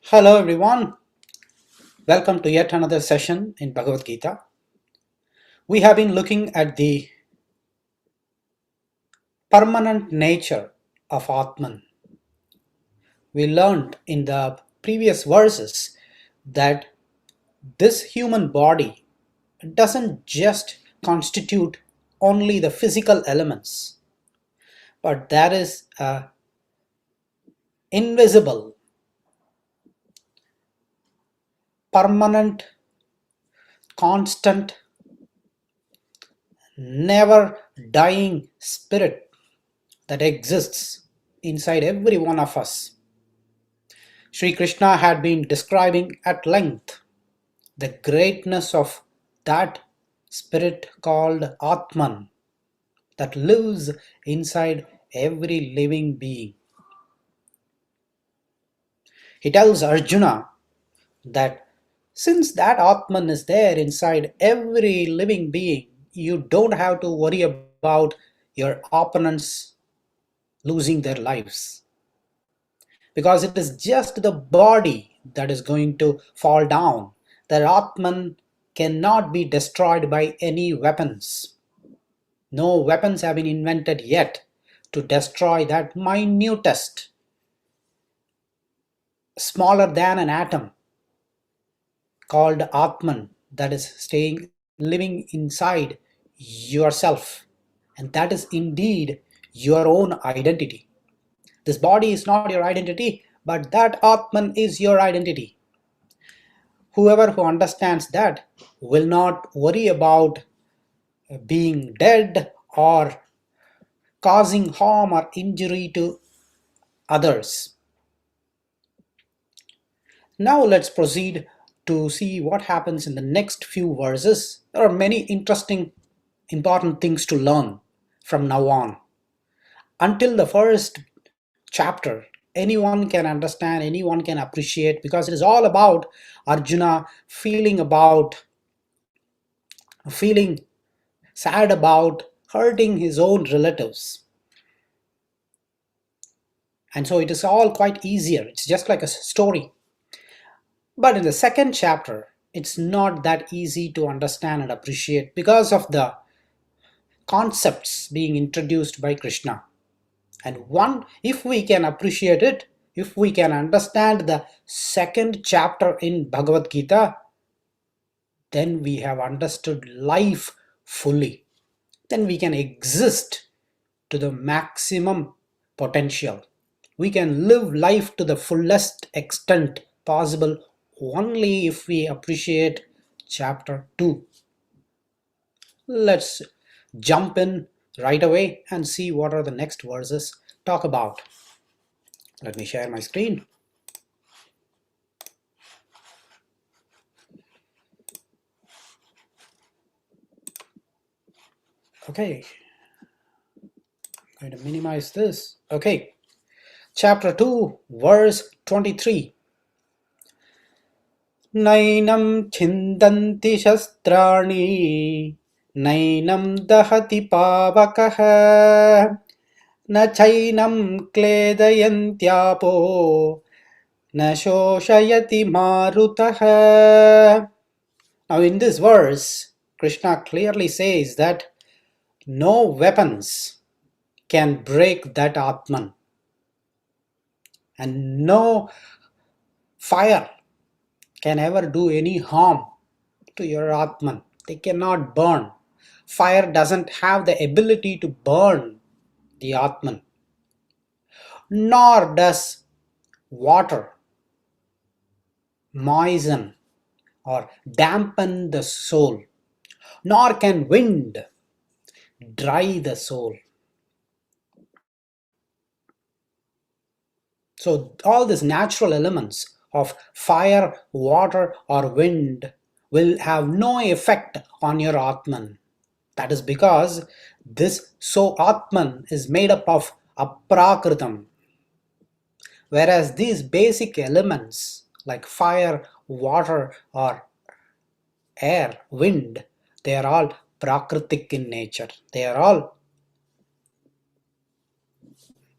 Hello everyone, welcome to yet another session in Bhagavad Gita. We have been looking at the permanent nature of atman. We learned in the previous verses that this human body doesn't just constitute only the physical elements, but there is a invisible, permanent, constant, never dying spirit that exists inside every one of us. Sri Krishna had been describing at length the greatness of that spirit called Atman that lives inside every living being. He tells Arjuna that since that Atman is there inside every living being, you don't have to worry about your opponents losing their lives, because it is just the body that is going to fall down. The Atman cannot be destroyed by any weapons. No weapons have been invented yet to destroy that minutest, smaller than an atom called Atman that is living inside yourself. And that is indeed your own identity. This body is not your identity, but that Atman is your identity. Whoever who understands that will not worry about being dead or causing harm or injury to others. Now let's proceed to see what happens in the next few verses. There are many interesting, important things to learn from now on. Until the first chapter, anyone can understand, anyone can appreciate, because it is all about Arjuna feeling sad about hurting his own relatives. And so it is all quite easier. It's just like a story. But in the second chapter, it's not that easy to understand and appreciate because of the concepts being introduced by Krishna. And if we can appreciate it, if we can understand the second chapter in Bhagavad Gita, then we have understood life fully. Then we can exist to the maximum potential. We can live life to the fullest extent possible only if we appreciate chapter 2. Let's jump in right away and see what are the next verses talk about. Let me share my screen. Okay, I'm going to minimize this. Okay, chapter 2, verse 23. Nainam chindanti shastrani, nainam dahati pavakaha, na chainam kledayantyapo, na shoshayati marutaha. Now in this verse, Krishna clearly says that no weapons can break that Atman, and no fire can ever do any harm to your Atman. They cannot burn. Fire doesn't have the ability to burn the Atman, nor does water moisten or dampen the soul, nor can wind dry the soul. So all these natural elements of fire, water or wind will have no effect on your Atman. That is because this Atman is made up of aprakritam, whereas these basic elements like fire, water or air, wind, they are all prakritic in nature. They are all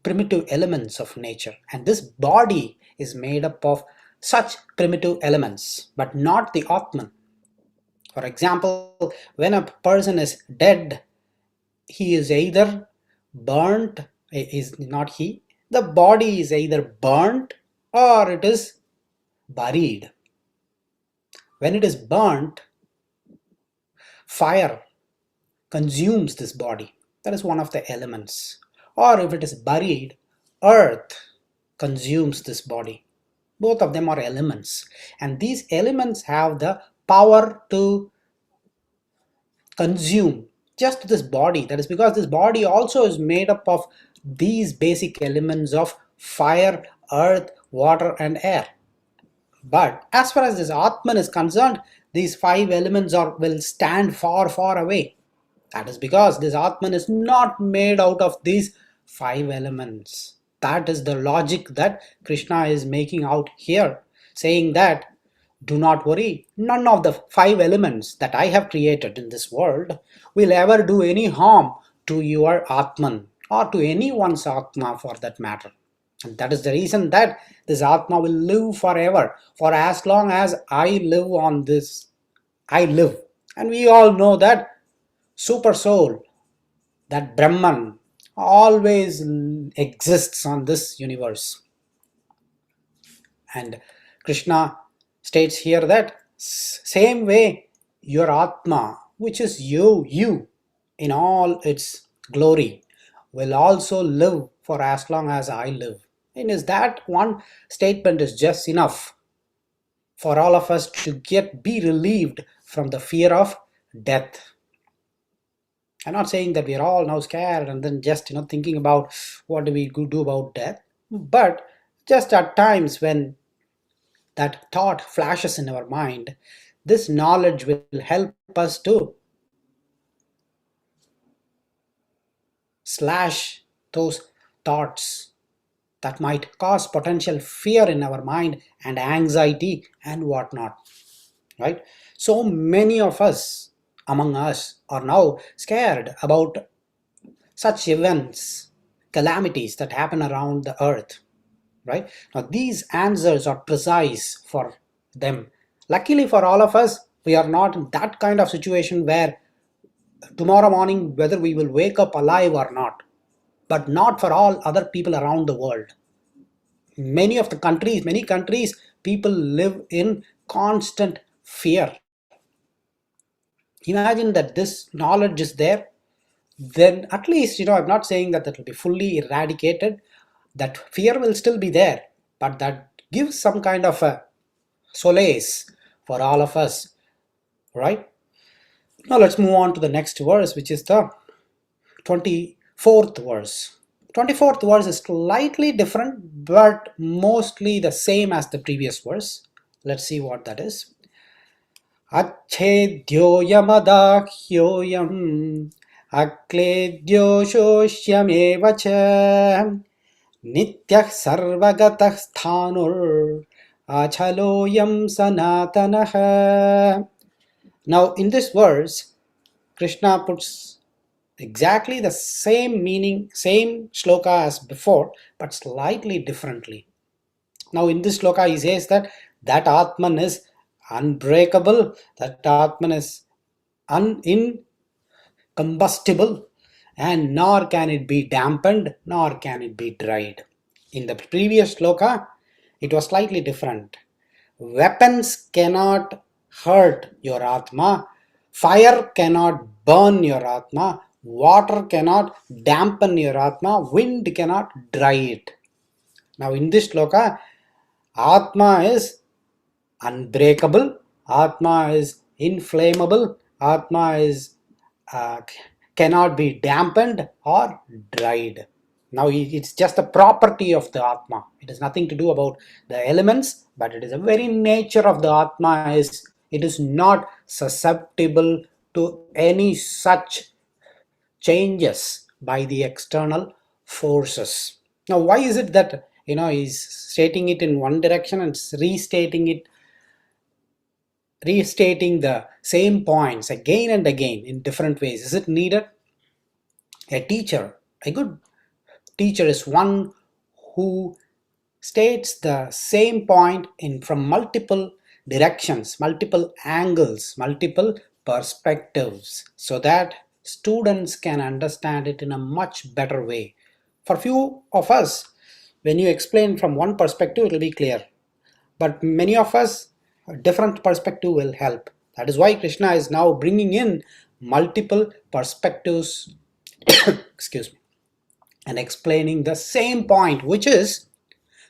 primitive elements of nature, and this body is made up of such primitive elements, but not the atman. For example, when a person is dead, he is either burnt, is not he, the body is either burnt or it is buried. When it is burnt, fire consumes this body. That is one of the elements. Or if it is buried, earth consumes this body. Both of them are elements. And these elements have the power to consume just this body. That is because this body also is made up of these basic elements of fire, earth, water, and air. But as far as this atman is concerned, these five elements will stand far, far away. That is because this atman is not made out of these five elements. That is the logic that Krishna is making out here, saying that do not worry, none of the five elements that I have created in this world will ever do any harm to your atman or to anyone's atma for that matter. And that is the reason that this atma will live forever. For as long as I live on this, I live. And we all know that super soul, that Brahman, always exists on this universe. And Krishna states here that same way your Atma, which is you in all its glory, will also live for as long as I live. And is that one statement is just enough for all of us to be relieved from the fear of death. I'm not saying that we are all now scared and then just thinking about what do we do about death, but just at times when that thought flashes in our mind, this knowledge will help us to slash those thoughts that might cause potential fear in our mind and anxiety and whatnot. Right? So many of us among us are now scared about such events, calamities that happen around the earth. Right? Now these answers are precise for them. Luckily for all of us, we are not in that kind of situation where tomorrow morning whether we will wake up alive or not. But not for all other people around the world. Many countries, people live in constant fear. Imagine that this knowledge is there, then at least, I'm not saying that will be fully eradicated. That fear will still be there, but that gives some kind of a solace for all of us, right? Now let's move on to the next verse, which is the 24th verse. 24th verse is slightly different, but mostly the same as the previous verse. Let's see what that is. Achedyoyamadakhyoyam akledyoshoshyameva cha nityah sarvagatah sthanur achaloyam sanatanah. Now in this verse, Krishna puts exactly the same meaning, same shloka as before, but slightly differently. Now in this shloka he says that Atman is unbreakable, that Atman is incombustible, and nor can it be dampened, nor can it be dried. In the previous shloka, it was slightly different. Weapons cannot hurt your Atma, fire cannot burn your Atma, water cannot dampen your Atma, wind cannot dry it. Now in this shloka, Atma is unbreakable, Atma is inflammable, Atma is cannot be dampened or dried. Now it's just a property of the Atma. It has nothing to do about the elements, but it is a very nature of the Atma is it is not susceptible to any such changes by the external forces. Now why is it that he's stating it in one direction and restating the same points again and again in different ways? Is it needed? A good teacher is one who states the same point in from multiple directions, multiple angles, multiple perspectives, so that students can understand it in a much better way. For few of us, when you explain from one perspective, it will be clear. But many of us, a different perspective will help. That is why Krishna is now bringing in multiple perspectives, excuse me, and explaining the same point, which is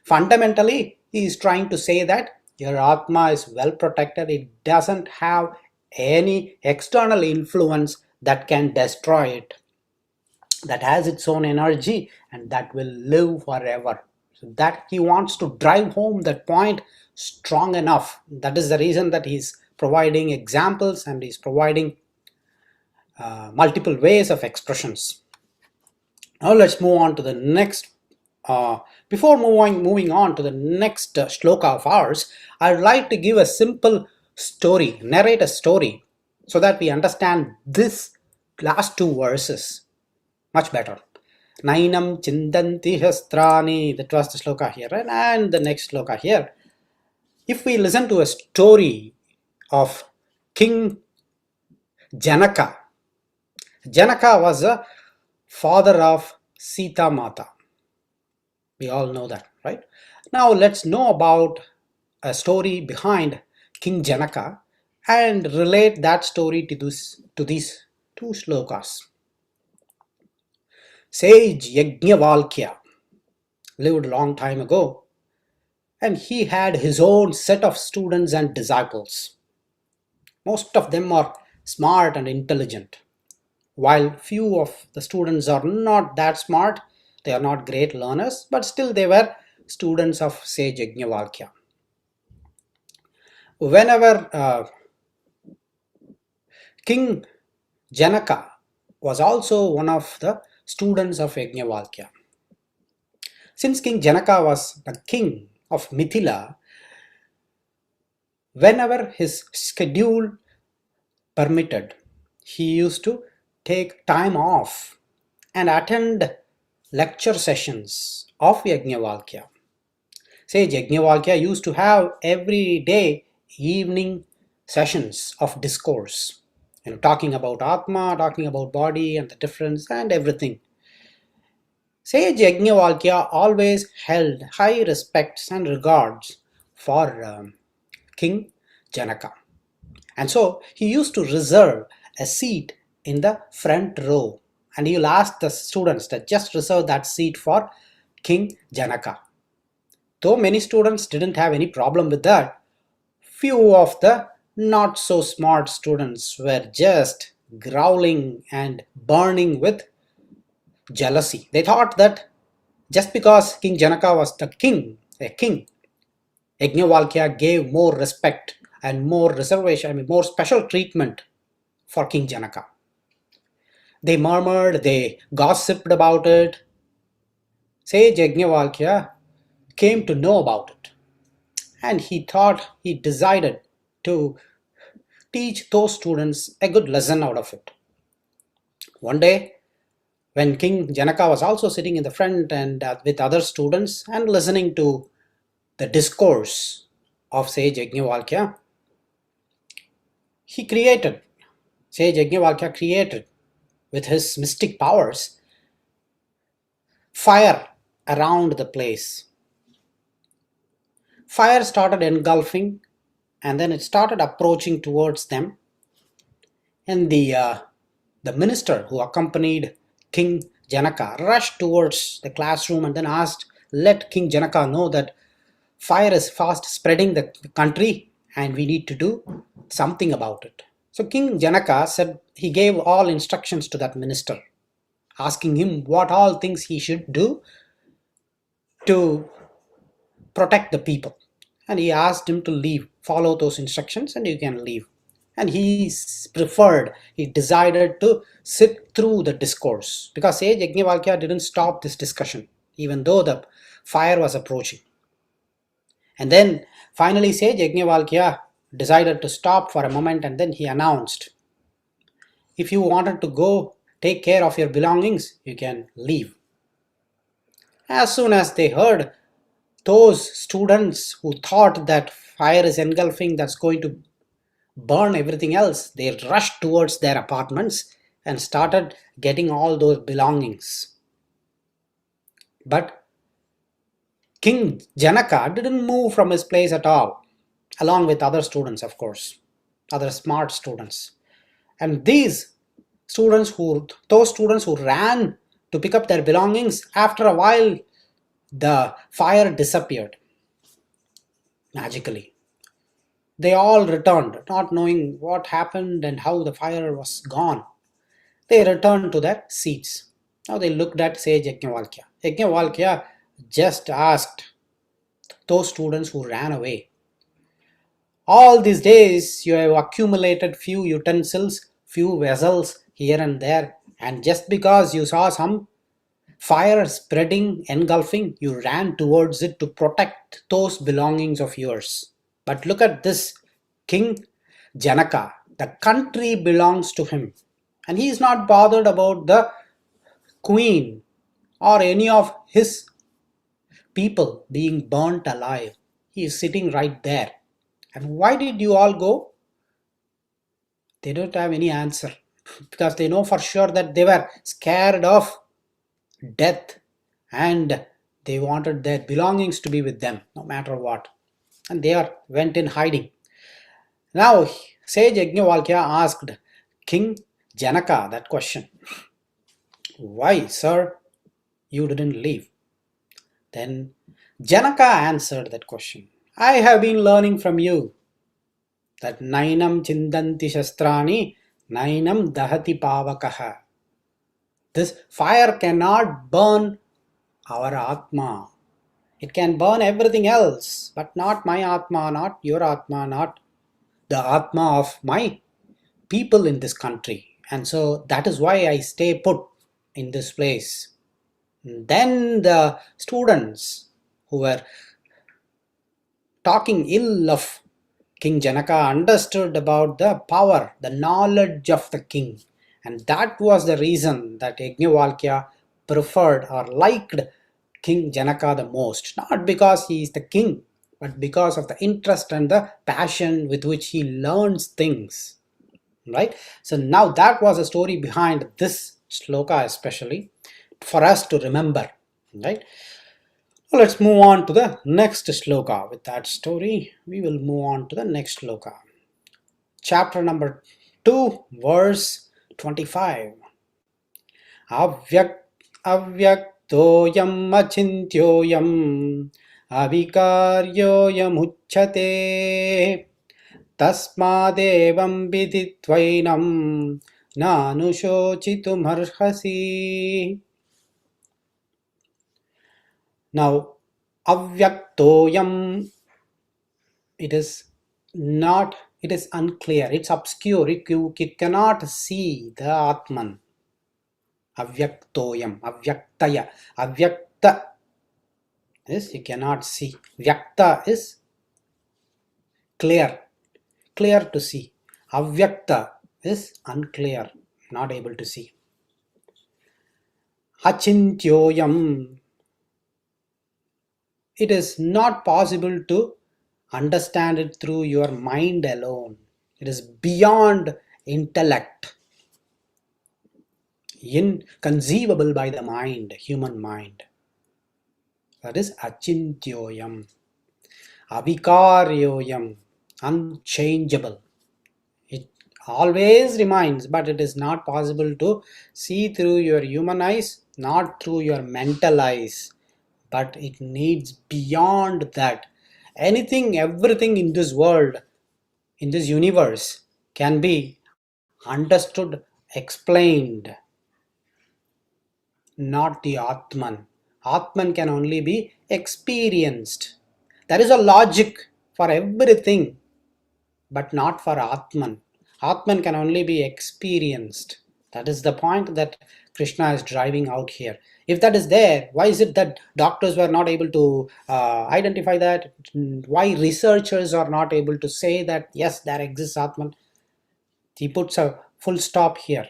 fundamentally he is trying to say that your Atma is well protected. It doesn't have any external influence that can destroy it, that has its own energy and that will live forever. So that he wants to drive home that point strong enough. That is the reason that he's providing examples and he's providing multiple ways of expressions. Now let's move on to the next. Before moving on to the next shloka of ours, I'd like to give a simple story, narrate a story, so that we understand this last two verses much better. Nainam chindanti hastrani, that was the shloka here, right? And the next shloka here. If we listen to a story of King Janaka, Janaka was a father of Sita Mata. We all know that, right? Now let's know about a story behind King Janaka and relate that story to these two shlokas. Sage Yajnavalkya lived a long time ago, and he had his own set of students and disciples. Most of them are smart and intelligent, while few of the students are not that smart. They are not great learners, but still they were students of Sage Yajnavalkya. Whenever King Janaka was also one of the students of Yajnavalkya. Since King Janaka was the king of Mithila, whenever his schedule permitted, he used to take time off and attend lecture sessions of Yajnavalkya. Sage Yajnavalkya used to have every day evening sessions of discourse, talking about Atma, talking about body and the difference and everything. Sage Yajnavalkya always held high respects and regards for King Janaka. And so he used to reserve a seat in the front row, and he will ask the students to just reserve that seat for King Janaka. Though many students didn't have any problem with that, few of the not so smart students were just growling and burning with jealousy. They thought that just because King Janaka was a king, Yajnavalkya gave more respect and more reservation, more special treatment for King Janaka. They murmured, they gossiped about it. Sage Yajnavalkya came to know about it, and he decided to teach those students a good lesson out of it. One day, when King Janaka was also sitting in the front and with other students and listening to the discourse of Sage Yajnavalkya, Sage Yajnavalkya created with his mystic powers fire around the place. Fire started engulfing and then it started approaching towards them, and the minister who accompanied King Janaka rushed towards the classroom and then let King Janaka know that fire is fast spreading the country and we need to do something about it. So King Janaka said, he gave all instructions to that minister, asking him what all things he should do to protect the people. And he asked him to leave, follow those instructions and you can leave. And he decided to sit through the discourse, because Sage Yajnavalkya didn't stop this discussion even though the fire was approaching. And then finally Sage Yajnavalkya decided to stop for a moment, and then he announced, if you wanted to go take care of your belongings, you can leave. As soon as they heard those students who thought that fire is engulfing, that's going to burn everything else, they rushed towards their apartments and started getting all those belongings. But King Janaka didn't move from his place at all, along with other students, of course, other smart students. And those students who ran to pick up their belongings, after a while, the fire disappeared magically. They all returned, not knowing what happened and how the fire was gone. They returned to their seats. Now they looked at sage Yajnavalkya. Yajnavalkya just asked those students who ran away, all these days you have accumulated few utensils, few vessels here and there, and just because you saw some fire spreading, engulfing, you ran towards it to protect those belongings of yours. But look at this King Janaka. The country belongs to him, and he is not bothered about the queen or any of his people being burnt alive. He is sitting right there. And why did you all go? They don't have any answer because they know for sure that they were scared of death and they wanted their belongings to be with them no matter what. And they went in hiding. Now, sage Yajnavalkya asked King Janaka that question. Why, sir, you didn't leave? Then Janaka answered that question. I have been learning from you that nainam chindanti shastrani, nainam dahati pavakaha. This fire cannot burn our Atma. It can burn everything else, but not my Atma, not your Atma, not the Atma of my people in this country. And so that is why I stay put in this place. Then the students who were talking ill of King Janaka understood about the power, the knowledge of the king. And that was the reason that Yajnavalkya preferred or liked King Janaka the most. Not because he is the king, but because of the interest and the passion with which he learns things. Right? So now that was a story behind this shloka, especially for us to remember. Right? Let's move on to the next shloka. With that story, we will move on to the next shloka. Chapter number 2, verse 25. Avyaktoyam achintyoyam avikaryoyam uchyate tasmadevam viditvainam nanushochitumarhasi. Now, avyaktoyam, it is unclear, it's obscure, you cannot see the Atman. Avyaktoyam, avyaktaya, avyakta is you cannot see. Vyakta is clear to see. Avyakta is unclear, not able to see. Achintyoyam, it is not possible to understand it through your mind alone. It is beyond intellect, inconceivable by the mind, human mind. That is achintyoyam. Avikaryoyam, unchangeable. It always remains, but it is not possible to see through your human eyes, not through your mental eyes, but it needs beyond that. Anything, everything in this world, in this universe, can be understood, explained, not the Atman. Atman can only be experienced. There is a logic for everything, but not for Atman. Atman can only be experienced. That is the point that Krishna is driving out here. If that is there, why is it that doctors were not able to identify that? Why researchers are not able to say that yes, there exists Atman? He puts a full stop here.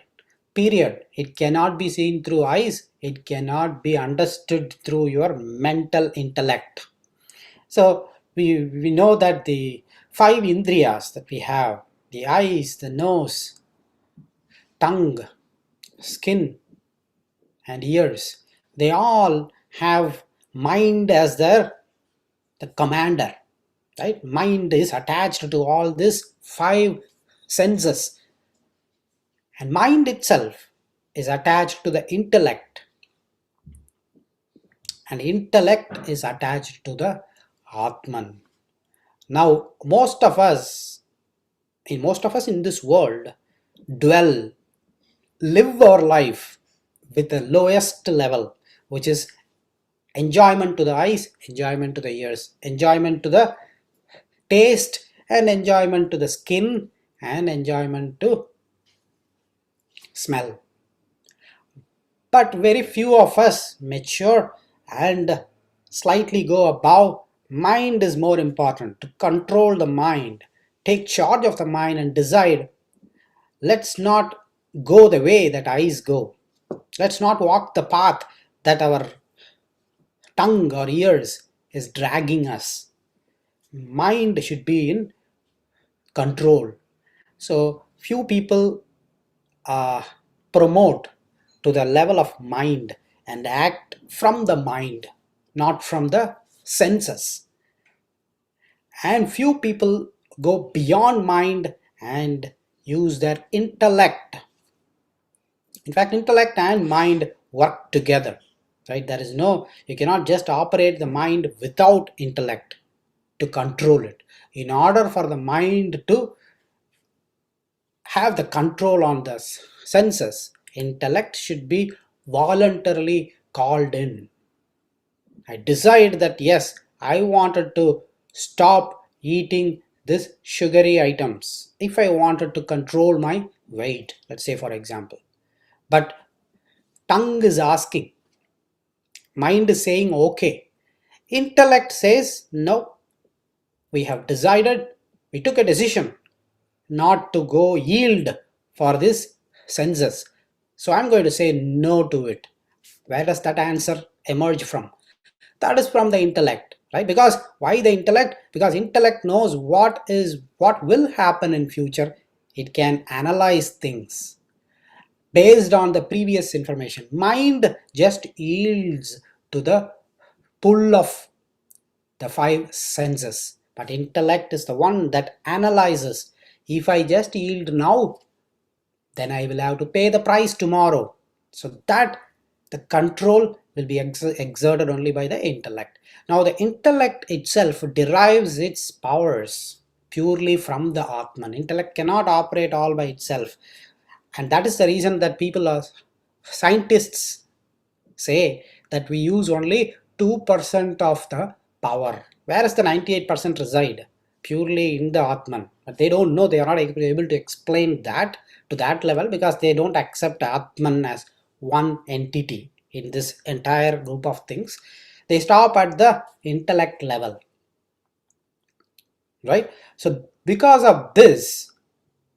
Period. It cannot be seen through eyes. It cannot be understood through your mental intellect. So we know that the five indriyas that we have, the eyes, the nose, tongue, skin, and ears, they all have mind as the commander, right? Mind is attached to all these five senses, and mind itself is attached to the intellect, and intellect is attached to the atman. Now most of us in this world dwell, live our life with the lowest level, which is enjoyment to the eyes, enjoyment to the ears, enjoyment to the taste, and enjoyment to the skin, and enjoyment to smell. But very few of us mature and slightly go above. Mind is more important. To control the mind, take charge of the mind and decide, let's not go the way that eyes go. Let's not walk the path that our tongue or ears is dragging us. Mind should be in control. So few people uh, promote to the level of mind and act from the mind, not from the senses. And few people go beyond mind and use their intellect. In fact, intellect and mind work together, right? There is no, you cannot just operate the mind without intellect to control it. In order for the mind to have the control on the senses, intellect should be voluntarily called in. I decide that yes, I wanted to stop eating this sugary items if I wanted to control my weight, let's say for example. But tongue is asking, mind is saying okay, intellect says no, we have decided, we took a decision not to go yield for this senses. So I'm going to say no to it. Where does that answer emerge from? That is from the intellect, right? Because why the intellect? Because intellect knows what will happen in future. It can analyze things based on the previous information. Mind just yields to the pull of the five senses, but intellect is the one that analyzes. If I just yield now, then I will have to pay the price tomorrow. So that the control will be exerted only by the intellect. Now the intellect itself derives its powers purely from the atman. Intellect cannot operate all by itself, and that is the reason that people are scientists say that we use only 2% of the power, whereas the 98% reside purely in the Atman. But they don't know, they are not able to explain that to that level because they don't accept Atman as one entity in this entire group of things. They stop at the intellect level, right? So because of this,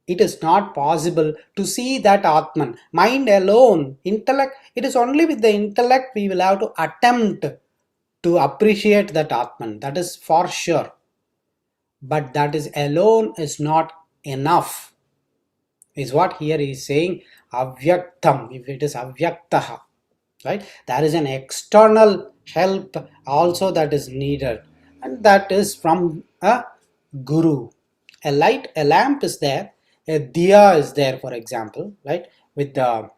it is not possible to see that atman. Mind alone, intellect, it is only with the intellect we will have to attempt to appreciate that atman, that is for sure. But that is alone is not enough, is what here he is saying. Avyaktam, if it is avyaktaha, right, there is an external help also that is needed, and that is from a guru. A light, a lamp is there, a diya is there, for example, right, with the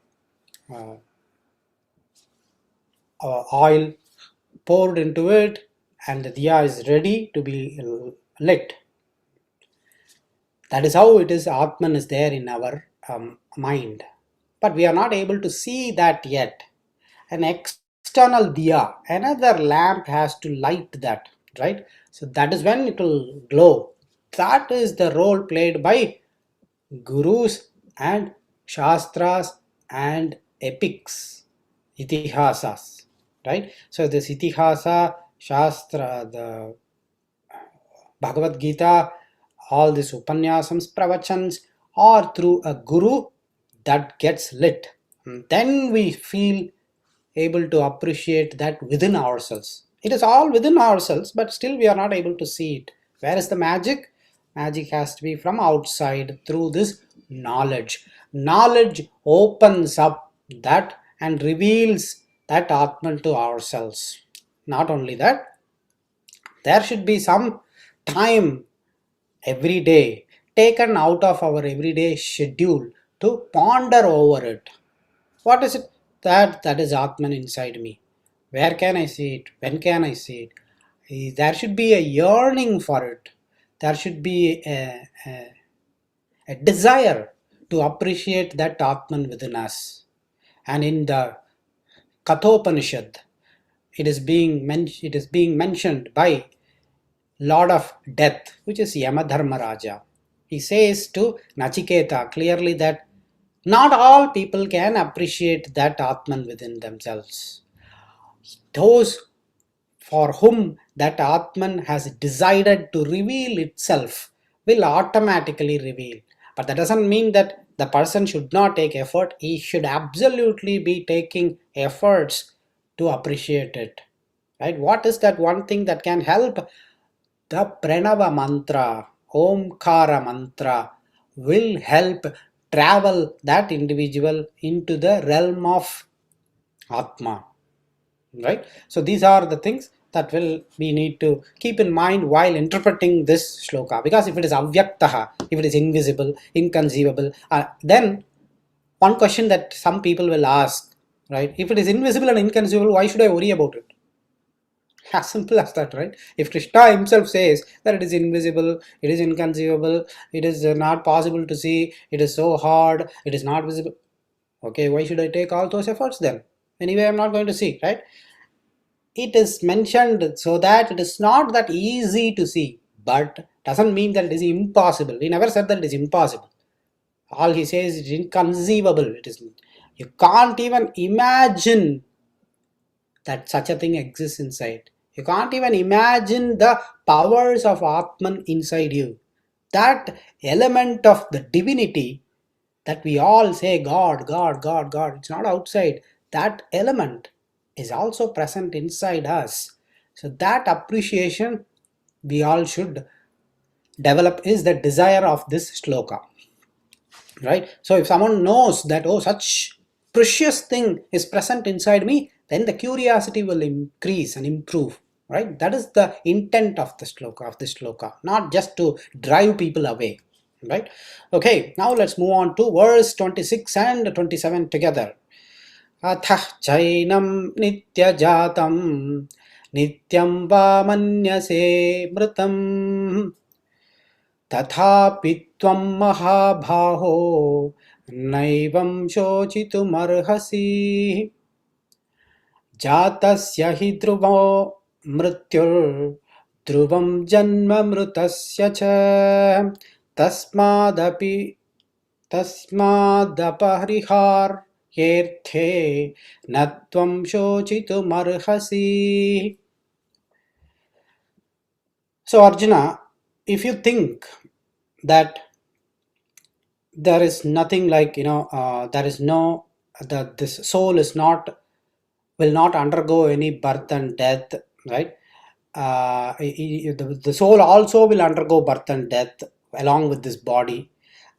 oil poured into it, and the diya is ready to be lit. That is how it is, atman is there in our mind, but we are not able to see that yet. An external diya, another lamp has to light that, right? So that is when it will glow. That is the role played by gurus and shastras and epics, itihasas, right? So this itihasa, shastra, the Bhagavad Gita, all these upanyasams, pravachans, or through a guru that gets lit. And then we feel able to appreciate that within ourselves. It is all within ourselves, but still we are not able to see it. Where is the magic? Magic has to be from outside through this knowledge. Knowledge opens up that and reveals that atman to ourselves. Not only that, there should be some time every day taken out of our everyday schedule to ponder over it. What is it that is atman inside me? Where can I see it? When can I see it? There should be a yearning for it. There should be a desire to appreciate that atman within us. And in the kathopanishad, it is being mentioned by Lord of Death, which is Yamadharmaraja. He says to Nachiketa clearly that not all people can appreciate that Atman within themselves. Those for whom that Atman has decided to reveal itself will automatically reveal. But that doesn't mean that the person should not take effort. He should absolutely be taking efforts to appreciate it. Right? What is that one thing that can help? The Pranava mantra, Omkara mantra will help travel that individual into the realm of Atma. Right? So these are the things that we need to keep in mind while interpreting this shloka. Because if it is avyaktaha, if it is invisible, inconceivable, then one question that some people will ask, right? If it is invisible and inconceivable, why should I worry about it? As simple as that, right? If Krishna himself says that it is invisible, it is inconceivable, it is not possible to see, it is so hard, it is not visible, okay, why should I take all those efforts then? Anyway, I'm not going to see, right? It is mentioned so that it is not that easy to see, but doesn't mean that it is impossible. He never said that it is impossible. All he says is inconceivable. It is, you can't even imagine that such a thing exists inside. You can't even imagine the powers of Atman inside you. That element of the divinity that we all say God, God, God, God, it's not outside. That element is also present inside us. So that appreciation we all should develop is the desire of this shloka. Right? So if someone knows that, oh, such precious thing is present inside me, then the curiosity will increase and improve. Right? That is the intent of the shloka, of this shloka, not just to drive people away. Right? Okay, now let's move on to verse 26 and 27 together. Athah chainam nitya jatam nityam va manyase mritam तथापि त्वं महाबाहो नैवं शोचितुमर्हसि जातस्य हि ध्रुवो मृत्युर्ध्रुवं जन्म मृतस्य च तस्मादपरिहार्येऽर्थे न त्वं शोचितुमर्हसि. So Arjuna, if you think that there is nothing like, there is no, that this soul is not, will not undergo any birth and death, right? The soul also will undergo birth and death along with this body.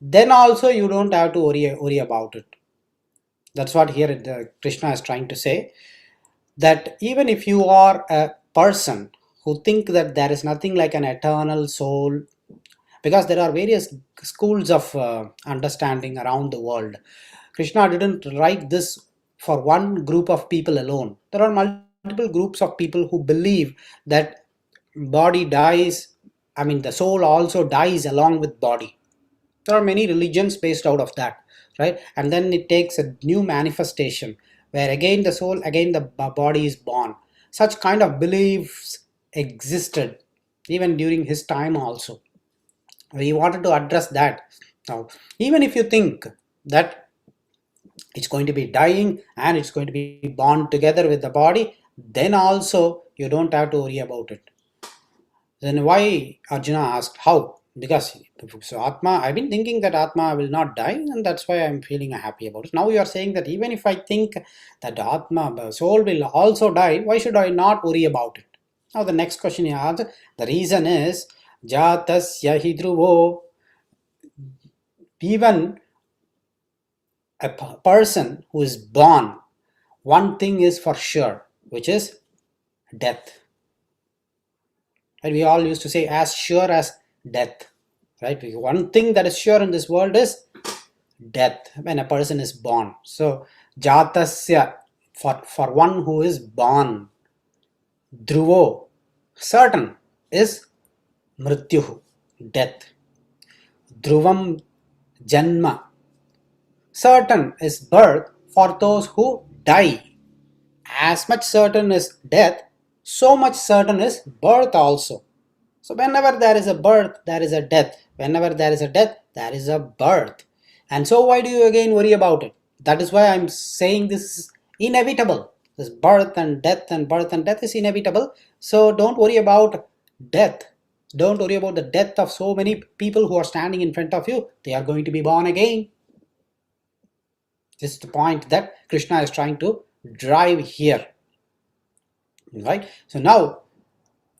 Then also you don't have to worry about it. That's what here Krishna is trying to say. That even if you are a person who think that there is nothing like an eternal soul, because there are various schools of understanding around the world. Krishna didn't write this for one group of people alone. There are multiple groups of people who believe that body dies, I mean the soul also dies along with body. There are many religions based out of that, right? And then it takes a new manifestation where again the soul, again the body is born. Such kind of beliefs existed even during his time also. We wanted to address that. Now, even if you think that it's going to be dying and it's going to be born together with the body, then also you don't have to worry about it. Then why, Arjuna asked, how? Because so Atma, I've been thinking that Atma will not die, and that's why I'm feeling happy about it. Now you are saying that even if I think that Atma, the soul will also die, why should I not worry about it? Now the next question he asked, the reason is Jatasya hi dhruvo. Even a person who is born, one thing is for sure, which is death. And we all used to say as sure as death, right? One thing that is sure in this world is death when a person is born. So Jatasya, for one who is born, dhruvo, certain, is mrityuhu, death. Dhruvam janma, certain is birth for those who die. As much certain is death, so much certain is birth also. So whenever there is a birth, there is a death. Whenever there is a death, there is a birth. And so why do you again worry about it? That is why I'm saying this is inevitable. This birth and death and birth and death is inevitable. So don't worry about death. Don't worry about the death of so many people who are standing in front of you. They are going to be born again. This is the point that Krishna is trying to drive here. Right? So now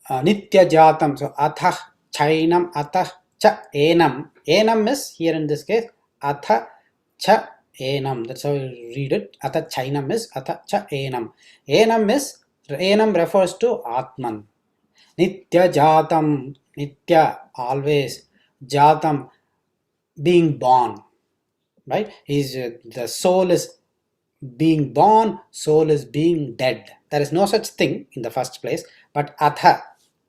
Nitya Jatam. So Atha Chainam Atha Cha Enam. Enam is here in this case Atha Cha Enam. That's how you read it. Atha Chainam is Atha Cha Enam. Enam refers to Atman. Nitya Jatam. Nitya, always. Jatam, being born. Right? The soul is being born, soul is being dead. There is no such thing in the first place, but atha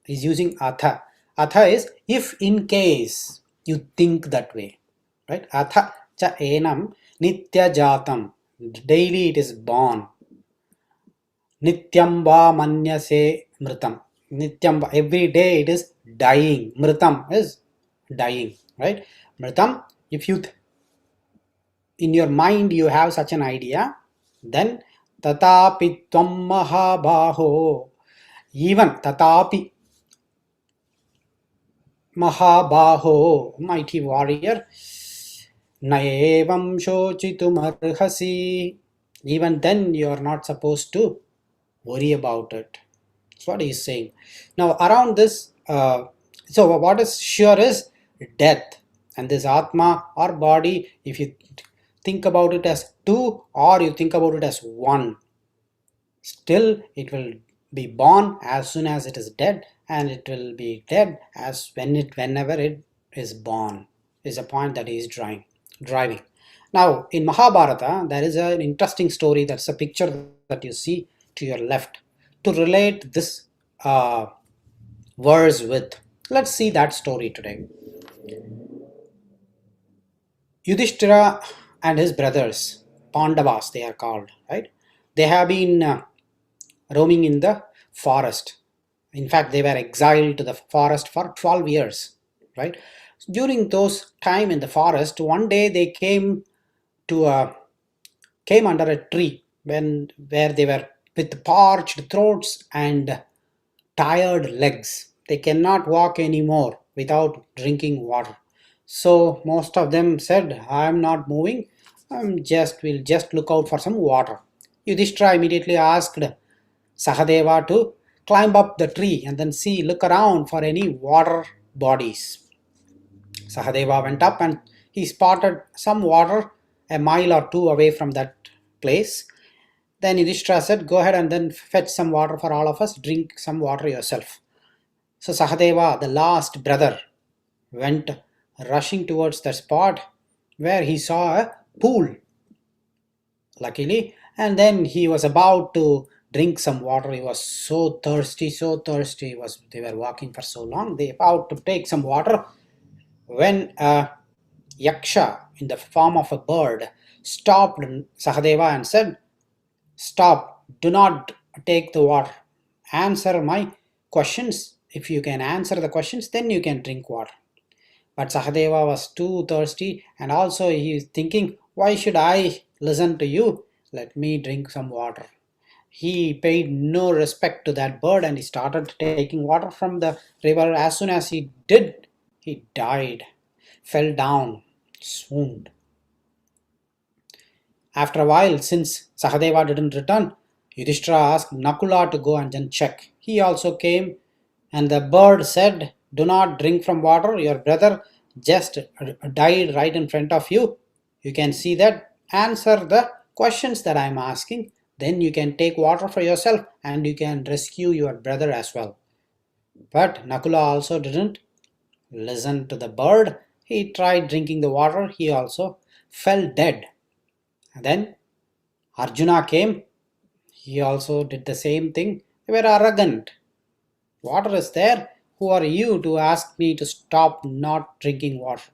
is using atha. Atha is if in case you think that way, right? Atha cha enam nitya jatam, daily it is born. Nityam va manyase mritam. Nityam, every day it is dying. Mritam is dying, right? Mritam, if you in your mind you have such an idea, then tatapi tvam mahabaho, even tatapi mahabaho, mighty warrior, naevam shochitum arhasi, even then you are not supposed to worry about it. That's what he is saying. Now around this, so what is sure is death, and this atma or body, if you think about it as two or you think about it as one, still it will be born as soon as it is dead, and it will be dead as whenever it is born, is a point that he is driving. Now in Mahabharata there is an interesting story. That's a picture that you see to your left to relate this verse with. Let's see that story today. Yudhishthira and his brothers, Pandavas they are called, right? They have been roaming in the forest. In fact, they were exiled to the forest for 12 years, right? During those time in the forest, one day they came under a tree where they were with parched throats and tired legs. They cannot walk anymore without drinking water. So most of them said, I am not moving. We'll just look out for some water. Yudhishthira immediately asked Sahadeva to climb up the tree and then look around for any water bodies. Sahadeva went up and he spotted some water a mile or two away from that place. Then Yudhishthira said, go ahead and then fetch some water for all of us, drink some water yourself. So Sahadeva, the last brother, went rushing towards the spot where he saw a pool, luckily, and then he was about to drink some water. He was so thirsty, so thirsty. They were walking for so long. They about to take some water when a Yaksha in the form of a bird stopped Sahadeva and said, stop, do not take the water. Answer my questions. If you can answer the questions, then you can drink water. But Sahadeva was too thirsty, and also he is thinking, why should I listen to you? Let me drink some water. He paid no respect to that bird and he started taking water from the river. As soon as he did, he died, fell down, swooned. After a while, since Sahadeva didn't return, Yudhishthira asked Nakula to go and then check. He also came, and the bird said, "Do not drink from water. Your brother just died right in front of you. You can see that. Answer the questions that I am asking. Then you can take water for yourself and you can rescue your brother as well." But Nakula also didn't listen to the bird. He tried drinking the water. He also fell dead. And then Arjuna came. He also did the same thing. They were arrogant. Water is there. Who are you to ask me to stop not drinking water?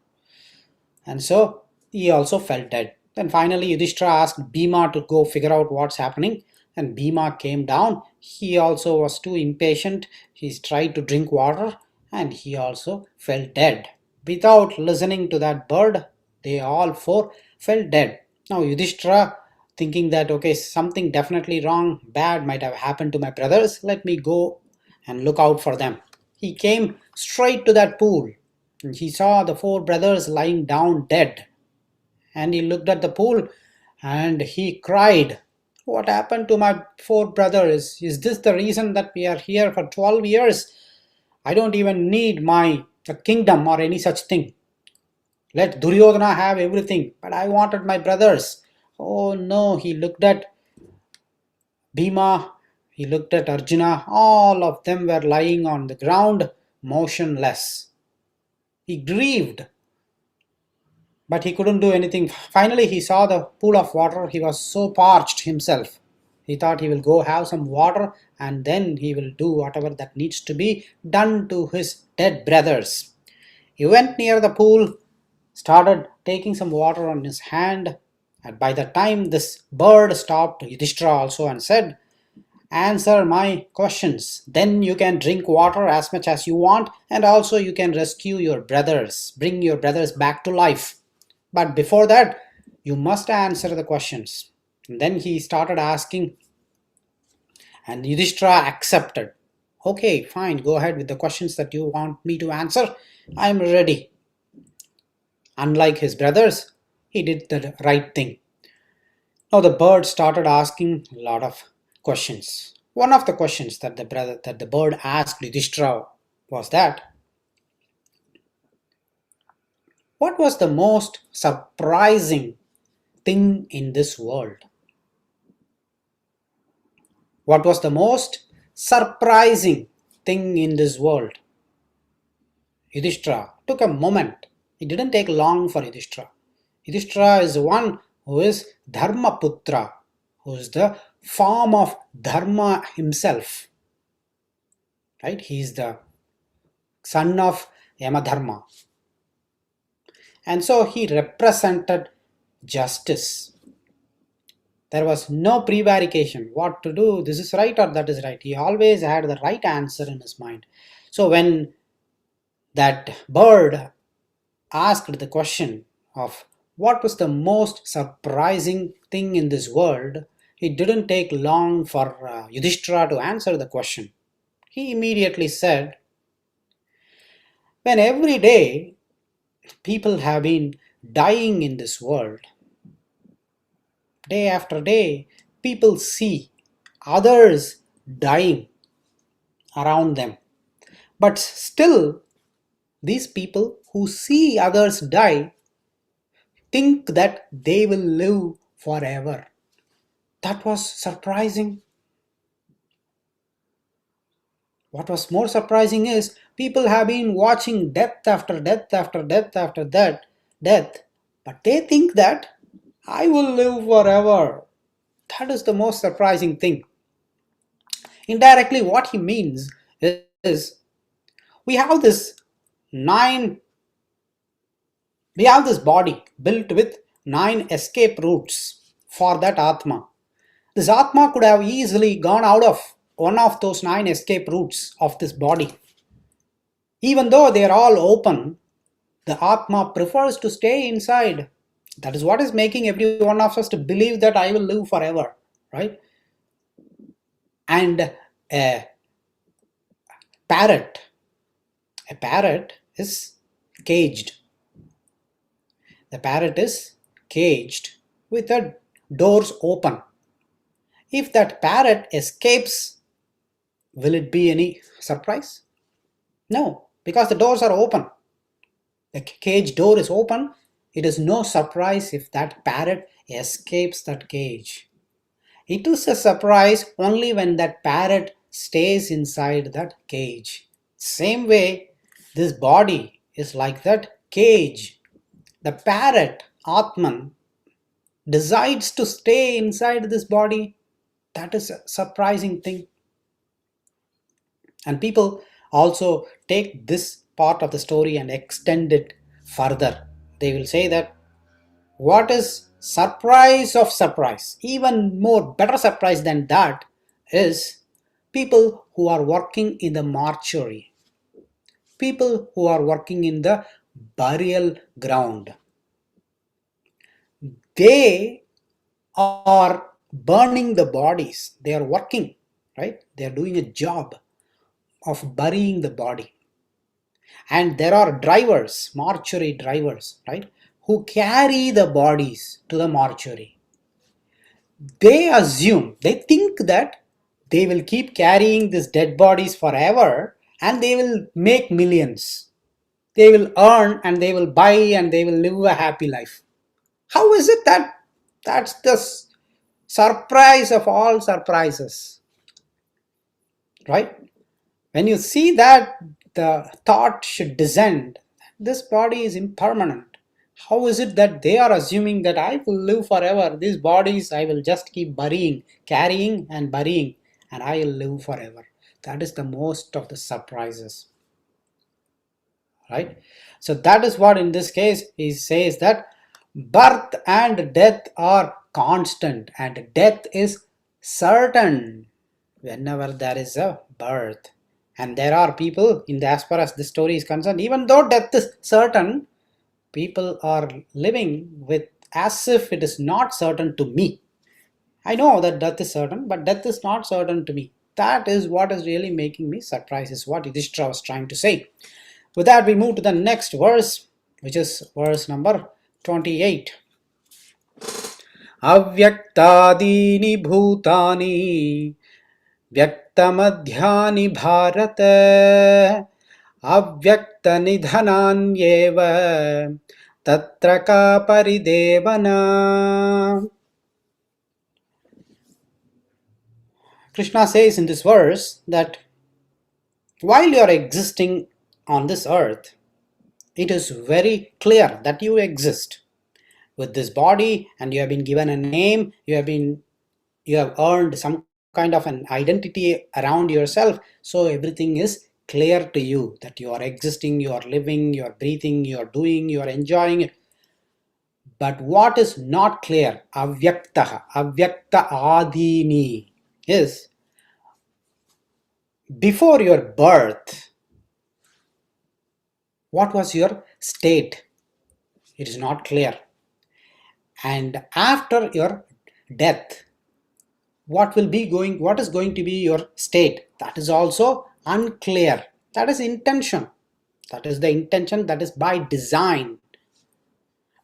And so he also fell dead. Then finally Yudhishthira asked Bhima to go figure out what's happening. And Bhima came down. He also was too impatient. He tried to drink water and he also fell dead. Without listening to that bird, they all four fell dead. Now Yudhishthira, thinking that okay, something definitely wrong, bad might have happened to my brothers, let me go and look out for them. He came straight to that pool and he saw the four brothers lying down dead. And he looked at the pool and he cried, "What happened to my four brothers? Is this the reason that we are here for 12 years? I don't even need my kingdom or any such thing. Let Duryodhana have everything, but I wanted my brothers." Oh no, he looked at Bhima, he looked at Arjuna, all of them were lying on the ground, motionless. He grieved, but he couldn't do anything. Finally, he saw the pool of water. He was so parched himself. He thought he will go have some water and then he will do whatever that needs to be done to his dead brothers. He went near the pool, started taking some water on his hand, and by the time this bird stopped Yudhishthira also and said, "Answer my questions, then you can drink water as much as you want and also you can rescue your brothers, bring your brothers back to life. But before that, you must answer the questions." And then he started asking and Yudhishthira accepted. "Okay, fine, go ahead with the questions that you want me to answer. I am ready." Unlike his brothers, he did the right thing. Now the bird started asking a lot of questions. One of the questions that the bird asked Yudhishthira was that, what was the most surprising thing in this world? What was the most surprising thing in this world? Yudhishthira took a moment. It didn't take long for Yudhishthira. Yudhishthira is the one who is Dharmaputra, who is the form of Dharma himself. Right? He is the son of Yamadharma. And so he represented justice. There was no prevarication. What to do? This is right or that is right. He always had the right answer in his mind. So when that bird asked the question of what was the most surprising thing in this world, it didn't take long for Yudhishthira to answer the question. He immediately said, when every day people have been dying in this world, day after day, people see others dying around them. But still, these people who see others die think that they will live forever. That was surprising. What was more surprising is people have been watching death after death after death after death, but they think that I will live forever. That is the most surprising thing. Indirectly, what he means is we have this nine we have this body built with 9 escape routes for that atma. This atma could have easily gone out of one of those 9 escape routes of this body. Even though they are all open, the atma prefers to stay inside. That is what is making every one of us to believe that I will live forever, right? And a parrot, a parrot is caged. The parrot is caged with the doors open. If that parrot escapes, will it be any surprise? No, because the doors are open. The cage door is open. It is no surprise if that parrot escapes that cage. It is a surprise only when that parrot stays inside that cage. Same way, this body is like that cage. The parrot, atman, decides to stay inside this body. That is a surprising thing. And people also take this part of the story and extend it further. They will say that what is surprise of surprise, even more better surprise than that, is people who are working in the mortuary, people who are working in the burial ground. They are burning the bodies. They are working, right? They are doing a job of burying the body. And there are drivers, mortuary drivers, right, who carry the bodies to the mortuary. They assume, they think that they will keep carrying these dead bodies forever and they will make millions. They will earn and they will buy and they will live a happy life. How is it that that's the surprise of all surprises, right? When you see that, the thought should descend. This body is impermanent. How is it that they are assuming that I will live forever? These bodies I will just keep burying, carrying and burying, and I will live forever. That is the most of the surprises, right? So that is what in this case he says, that birth and death are constant and death is certain whenever there is a birth. And there are people, in the as far as this story is concerned, even though death is certain, people are living with as if it is not certain to me. I know that death is certain, but death is not certain to me. That is what is really making me surprised, is what Yudhishthira was trying to say. With that, we move to the next verse, which is verse number 28. Avyaktadini bhutani व्यक्तमध्यानि Bharat अव्यक्तनिधनान्येव तत्र का परिदेवना. Krishna says in this verse that while you are existing on this earth, it is very clear that you exist with this body and you have been given a name, you have earned some kind of an identity around yourself. So everything is clear to you that you are existing, you are living, you are breathing, you are doing, you are enjoying it. But what is not clear, avyakta adini, is before your birth, what was your state? It is not clear. And after your death, what is going to be your state? That is also unclear. That is intention. That is the intention, that is by design.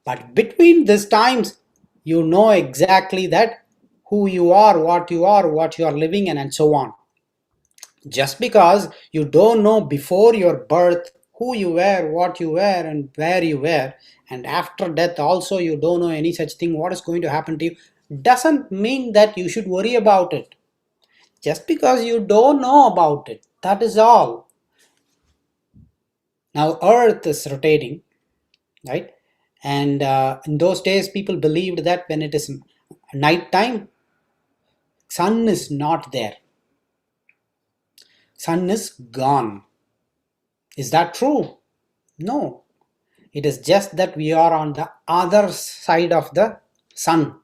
But between these times, you know exactly that who you are, what you are living, and so on. Just because you don't know before your birth who you were, what you were, and where you were, and after death also you don't know any such thing, what is going to happen to you, doesn't mean that you should worry about it. Just because you don't know about it, that is all. Now earth is rotating, right? And in those days people believed that when it is night time, sun is not there, sun is gone. Is that true? No. It is just that we are on the other side of the sun,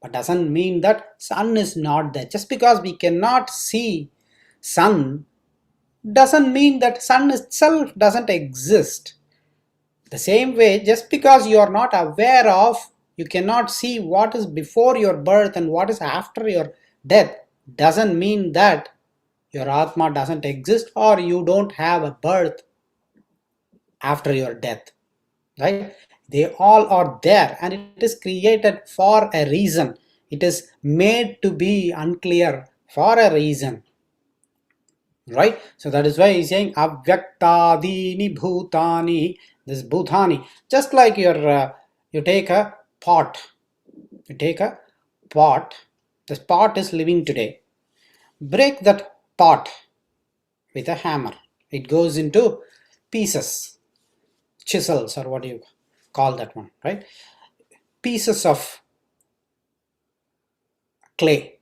but doesn't mean that sun is not there. Just because we cannot see sun doesn't mean that sun itself doesn't exist. The same way, just because you are not aware of, you cannot see what is before your birth and what is after your death, doesn't mean that your atma doesn't exist or you don't have a birth after your death, right? They all are there and it is created for a reason. It is made to be unclear for a reason, right? So that is why he's saying avyaktadini bhutani. This bhutani, just like you take a pot. You take a pot. This pot is living today. Break that pot with a hammer. It goes into pieces, chisels, or what do you call that one, right? Pieces of clay.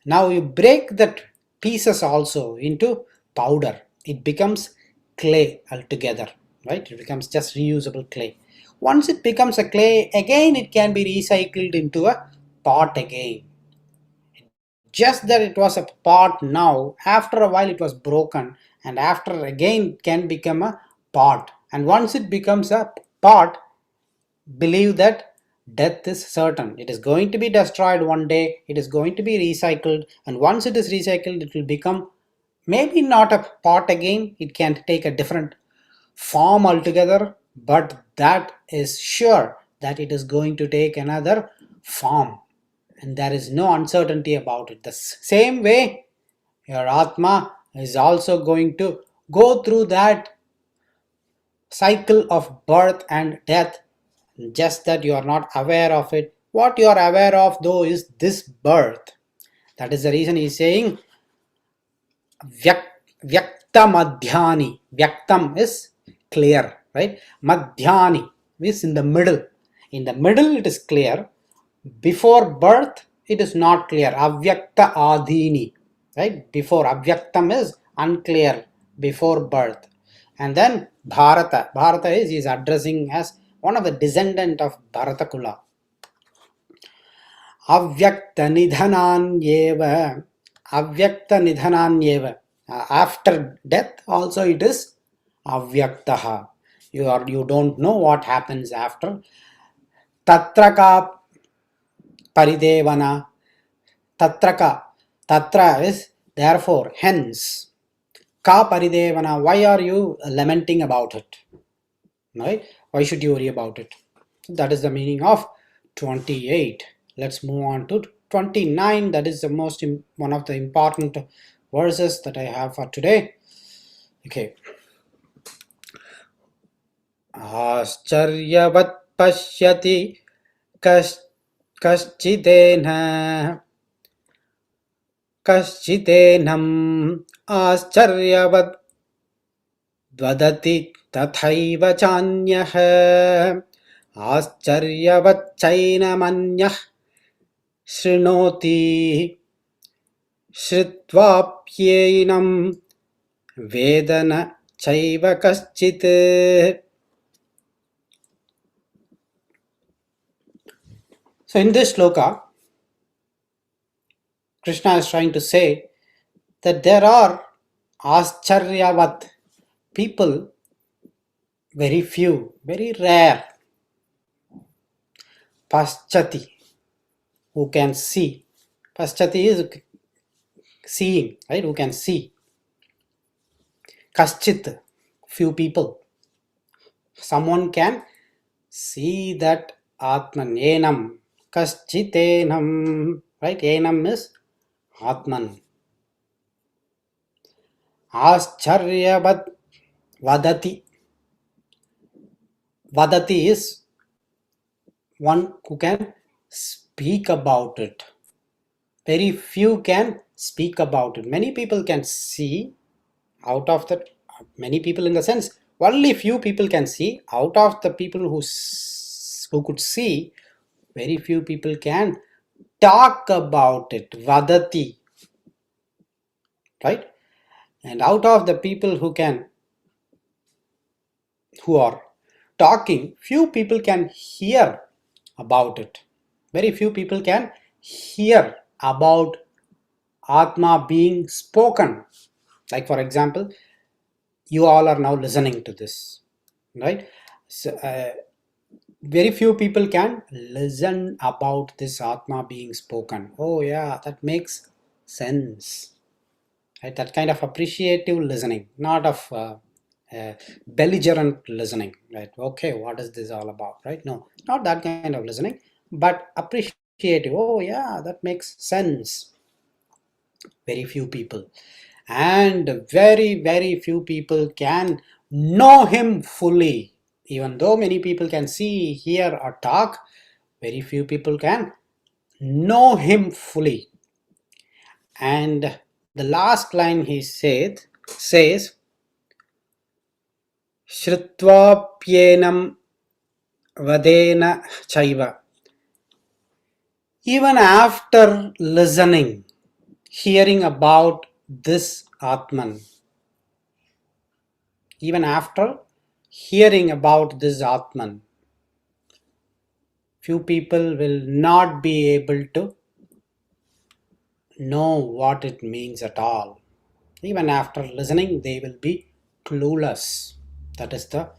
Now you break that pieces also into powder. It becomes clay altogether, right? It becomes just reusable clay. Once it becomes a clay, again it can be recycled into a pot again. Just that it was a pot now, after a while it was broken, and after again it can become a pot. And once it becomes a pot, believe that death is certain. It is going to be destroyed one day. It is going to be recycled, and once it is recycled, it will become maybe not a pot again. It can take a different form altogether, but that is sure that it is going to take another form, and there is no uncertainty about it. The same way your atma is also going to go through that cycle of birth and death, just that you are not aware of it. What you are aware of though is this birth. That is the reason he is saying vyakta madhyani. Vyaktam is clear, right? Madhyani is in the middle. In the middle it is clear. Before birth it is not clear. Avyakta adini, right? Before, avyaktam is unclear before birth. And then Bharata is addressing as one of the descendant of Bharata Kula. Avyakta nidhananyeva. Avyakta nidhananyeva. After death also it is avyaktaha. You don't know what happens after. Tatraka paridevana. Tatraka. Tatra is therefore, hence. Ka paridevana. Why are you lamenting about it? Right? Why should you worry about it? That is the meaning of 28. Let's move on to 29. That is the one of the important verses that I have for today. Okay. Ascharyavat pashyati kaschitenam ascharyavat vadati tathaiva chanyah आश्चर्यवत् चैनमन्यः शृणोति श्रुत्वाप्येनं वेद न चैव कश्चित्. So in this shloka, Krishna is trying to say that there are ascharyavat people, very few, very rare, paschati, who can see. Paschati is seeing, right? Who can see. Kaschit, few people. Someone can see that atman. Enam, kaschitenam, right? Enam is atman. Ascharyavat vadati. Vadati is one who can speak about it. Very few can speak about it. Many people can see. Out of the many people, in the sense, only few people can see. Out of the people who could see, very few people can talk about it. Vadati, right? And out of the people who are talking, few people can hear about it. Very few people can hear about Atma being spoken. Like, for example, you all are now listening to this, right? So, very few people can listen about this Atma being spoken. Oh yeah, that makes sense, right? That kind of appreciative listening, not of belligerent listening, right? Okay, what is this all about, right? No, not that kind of listening, but appreciative appreciative. Oh yeah, that makes sense. Very few people, and very few people can know him fully. Even though many people can see, hear or talk, very few people can know him fully. And the last line he says Shrutvapyenam vadena chaiva. Even after listening, hearing about this atman, even after hearing about this atman, few people will not be able to know what it means at all. Even after listening, they will be clueless. That is the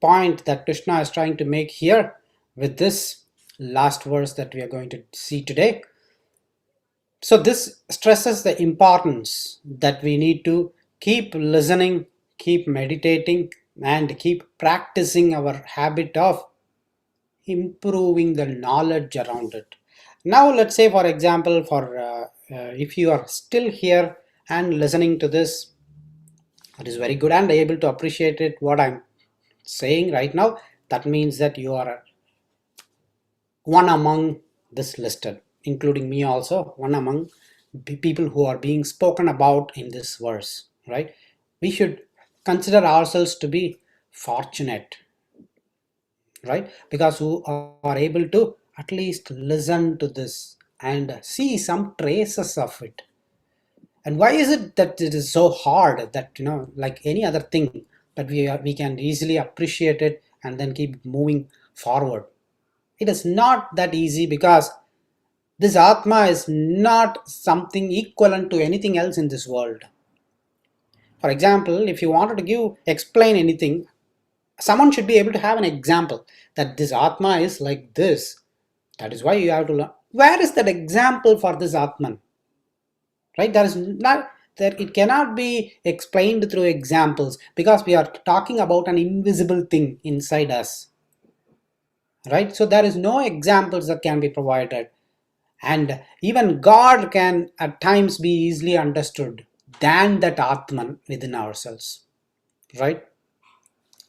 point that Krishna is trying to make here with this last verse that we are going to see today. So this stresses the importance that we need to keep listening, keep meditating, and keep practicing our habit of improving the knowledge around it. Now let's say, for example, for if you are still here and listening to this, it is very good and able to appreciate it what I'm saying right now. That means that you are one among this listed, including me also, one among people who are being spoken about in this verse, right? We should consider ourselves to be fortunate, right? Because who are able to at least listen to this and see some traces of it. And why is it that it is so hard that, like any other thing, that we can easily appreciate it and then keep moving forward? It is not that easy because this Atma is not something equivalent to anything else in this world. For example, if you wanted to explain anything, someone should be able to have an example that this Atma is like this. That is why you have to learn. Where is that example for this Atman? Right? There is not that it cannot be explained through examples because we are talking about an invisible thing inside us. Right? So there is no examples that can be provided. And even God can at times be easily understood than that Atman within ourselves. Right?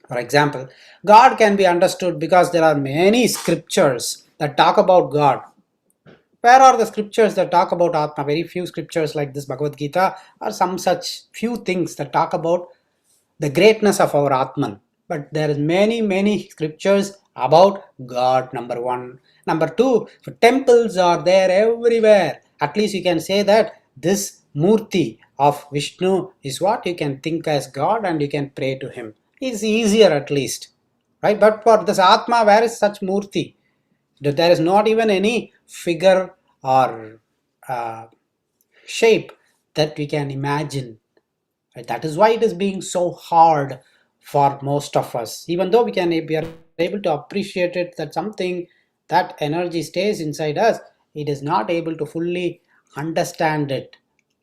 For example, God can be understood because there are many scriptures that talk about God. Where are the scriptures that talk about Atma? Very few scriptures like this Bhagwad Gita or some such few things that talk about the greatness of our Atman. But there is many scriptures about God, number one. Number two, temples are there everywhere. At least you can say that this Murti of Vishnu is what you can think as God and you can pray to him. It's easier at least. Right? But for this Atma, where is such Murti? There is not even any figure or uh, shape that we can imagine. Right? That is why it is being so hard for most of us. Even though we are able to appreciate it, that something, that energy stays inside us, it is not able to fully understand it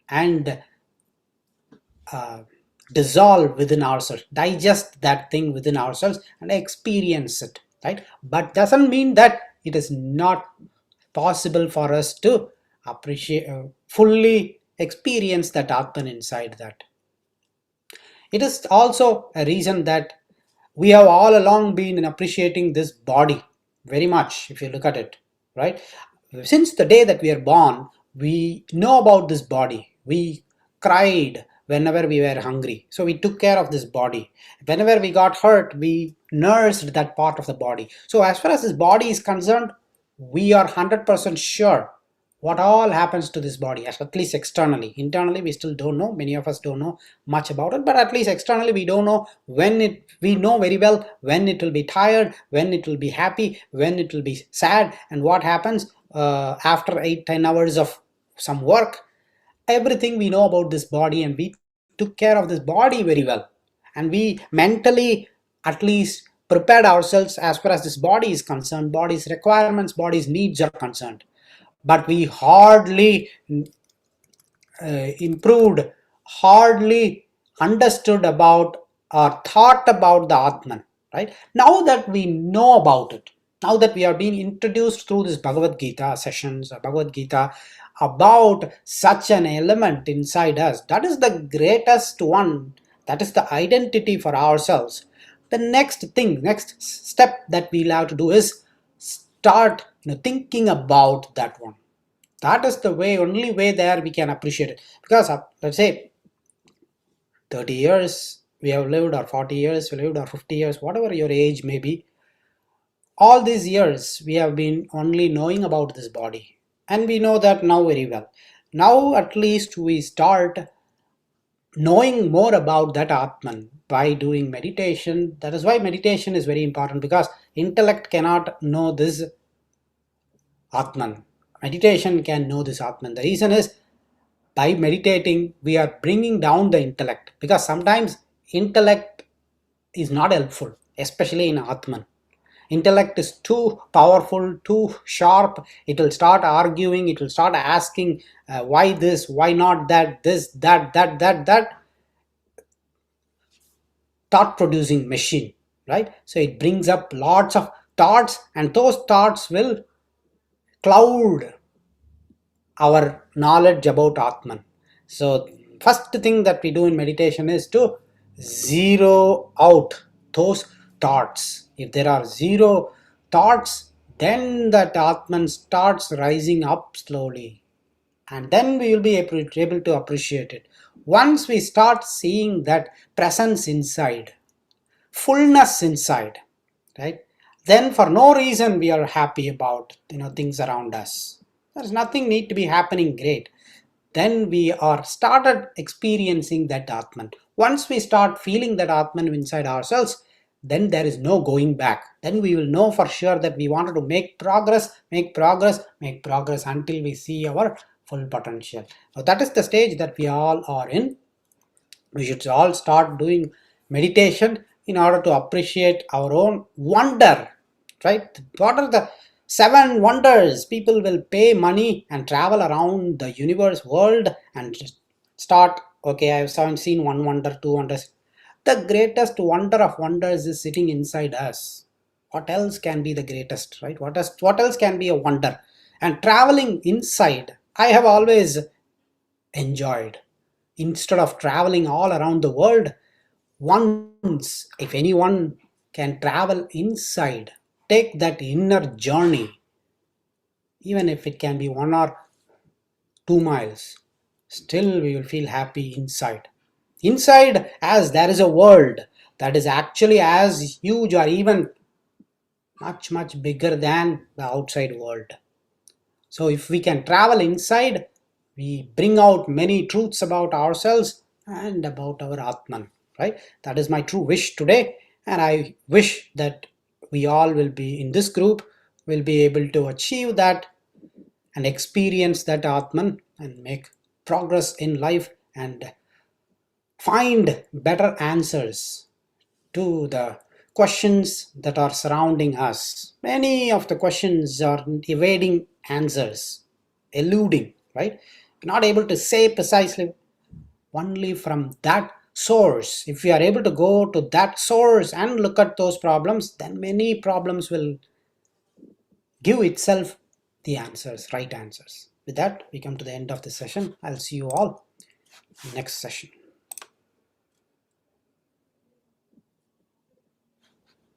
and uh, dissolve within ourselves, digest that thing within ourselves and experience it, right? But doesn't mean that it is not possible for us to appreciate, fully experience that Atman inside that. It is also a reason that we have all along been appreciating this body very much, if you look at it, right? Since the day that we are born, we know about this body. We cried whenever we were hungry. So we took care of this body. Whenever we got hurt, we nursed that part of the body. So as far as this body is concerned, we are 100% sure what all happens to this body, at least externally. Internally we still don't know, many of us don't know much about it, but at least externally we don't know we know very well when it will be tired, when it will be happy, when it will be sad, and what happens after 8-10 hours of some work. Everything we know about this body, and we took care of this body very well, and we mentally at least prepared ourselves as far as this body is concerned, body's requirements, body's needs are concerned. But we hardly improved, hardly understood about or thought about the Atman. Right? Now that we know about it, Now that we are being introduced through this Bhagavad Gita sessions, Bhagavad Gita, about such an element inside us, that is the greatest one, that is the identity for ourselves. The next thing, next step that we'll have to do is start thinking about that one. That is the way, only way there we can appreciate it. Because let's say 30 years we have lived, or 40 years we lived, or 50 years, whatever your age may be, all these years we have been only knowing about this body, and we know that now very well. Now at least we start knowing more about that atman by doing meditation. That is why meditation is very important, because intellect cannot know this atman. Meditation can know this atman. The reason is, by meditating we are bringing down the intellect, because sometimes intellect is not helpful, especially in atman. Intellect is too powerful, too sharp. It will start arguing, it will start asking why this, why not that, this, that thought producing machine, right? So it brings up lots of thoughts, and those thoughts will cloud our knowledge about atman. So first thing that we do in meditation is to zero out those thoughts. If there are zero thoughts, then that atman starts rising up slowly, and then we will be able to appreciate it. Once we start seeing that presence inside, fullness inside, right, then for no reason we are happy about things around us. There's nothing need to be happening great. Then we are started experiencing that atman. Once we start feeling that atman inside ourselves, then there is no going back. Then we will know for sure that we wanted to make progress, make progress, make progress, until we see our full potential. So that is the stage that we all are in. We should all start doing meditation in order to appreciate our own wonder, right? What are the seven wonders? People will pay money and travel around the universe world and start, okay, I haven't seen one wonder, two wonders. The greatest wonder of wonders is sitting inside us. What else can be the greatest, right? What else can be a wonder? And traveling inside, I have always enjoyed. Instead of traveling all around the world, once, if anyone can travel inside, take that inner journey, even if it can be 1 or 2 miles, still we will feel happy inside. Inside, as there is a world that is actually as huge, or even much bigger than the outside world. So if we can travel inside, we bring out many truths about ourselves and about our atman, right? That is my true wish today, and I wish that we all will be in this group, will be able to achieve that and experience that atman and make progress in life and find better answers to the questions that are surrounding us. Many of the questions are evading answers, eluding, right? Not able to say precisely. Only from that source, if we are able to go to that source and look at those problems, then many problems will give itself the answers, right answers. With that, we come to the end of the session. I'll see you all next session.